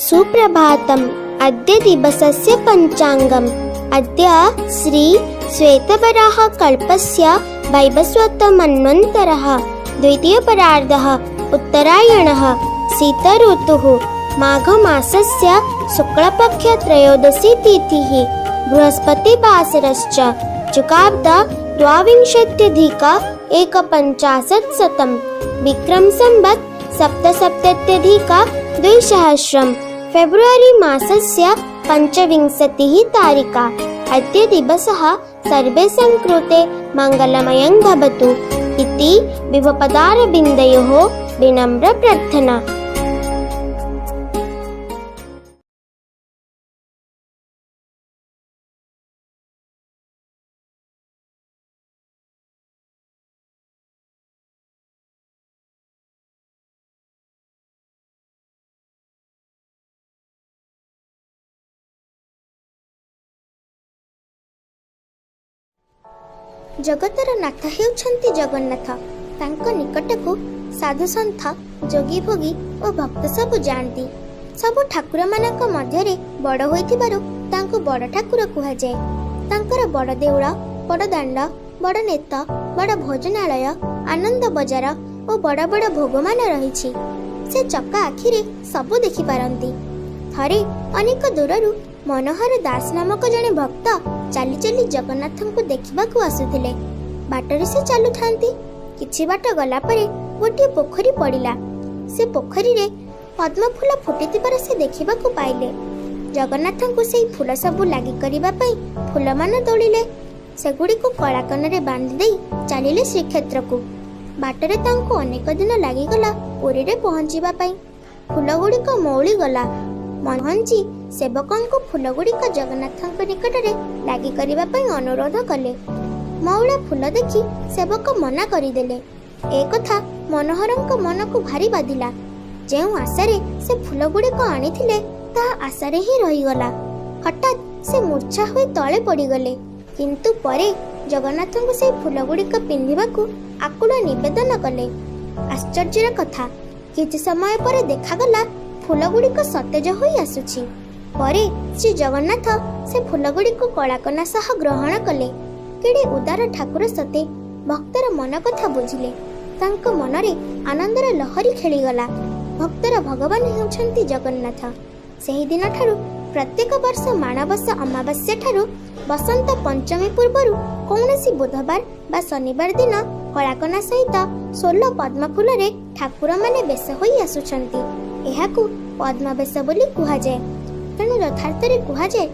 सुप्रभातम्। अद्य दिवसस्य पञ्चाङ्गम्। अद्य श्री श्वेतवराह कल्पस्य वैवस्वत मन्वन्तरः द्वितीयपरार्धः उत्तरायणः शीत ऋतुः माघमासस्य शुक्लपक्ष त्रयोदशी तिथिः बृहस्पतिवासरश्च चुकाब्द द्वाविंशत्यधिक-एकपञ्चाशत्शतं विक्रम संवत् 77-200 फेब्रुवरी मासस्य 25 तारिका। अद्य दिवसः सर्वेषां कृते मङ्गलमयं भवतु इति विभवपदारविन्दयोः विनम्र प्रार्थना। जगतर नाथ हेउछन्ति जगन्नाथ। तांको निकटकू साधु सन्थ जोगी भोगी और भक्त सबु जाती। सबु ठाकुर मानक मध्यरे बड़ होइथिबारु तांको बड़ ठाकुर कुहा जाए। तांकर बड़ देउळ, बड़ दांड, बड़ नेत, बड़ भोजनालय, आनंद बजार और बड़ बड़ भोगमान रहिछि। से चक्का आखिरे सबु देखि पारंती। थरे अनेक दूररु मनोहर दास नामक जने भक्त चाली चाली जगन्नाथଙ୍କୁ देखिबाकू आसुथिले। बाटरे से चालू थांती। किछि बाट गला परे गोटे पोखरी पड़िला। से पोखरी रे पद्म फूल फुटिथिबार से देखिबाकू पाइले। जगन्नाथଙ୍କୁ सेई फूल सबु लागि करिबा पई फूलमान तोड़िले। सेगुडी को कलाकନରେ बांधि देई चालिले श्रीक्षेत्रକୁ। बाटरे तांको अनेक दिन लागि गला पुरी रे पहुंचीबा पई। फूलगुडी को मौली गला। मनहंची सेवकଙ୍କୁ फूलगुड़िक जगन्नाथଙ୍କ निकटरे लागि करिबा पई अनुरोध कले। मौला फूल देखि सेवक मना करिदेले। ए कथा मनोहरଙ୍କ मनकु भारी बाधिला। जेउ आशारे से फूलगुड़िक आनिथिले ता आशारे ही रहिगला। हठात से मूर्छा होई तळे पड़िगले। किंतु परे जगन्नाथଙ୍କୁ से फूलगुड़िक पिंधिबाकू आकुल निवेदन कले। आश्चर्यर कथा, किछि समय परे देखागला फूलगुड़िक सतेज होई आसुछि। परे श्री जगन्नाथ से फूलगुड़िक कलाकना सह ग्रहण कले। केडे उदार ठाकुर सते भक्तर मन कथा बुझिले। तांको मनरे आनंदर लहरी खेलीगला। भक्तर भगवान हेउछन्ति जगन्नाथ। सेही दिन ठारू प्रत्येक वर्ष माणबसा अमावास्या ठारू बसंत पंचमी पूर्वरु कौनसी बुधवार बा शनिवार दिन कलाकना सहित 16 पद्म फूलरे ठाकुर माने बेश होई आसुछन्ति। एहाकू पद्मवेश बोली कुहा जाए। तेणु यथार्थरे कुहा जाए,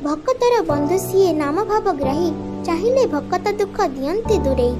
भक्तर बंधु सिए नाम भाव ग्राही, चाहिले भक्त दुख दियंती दूरेई।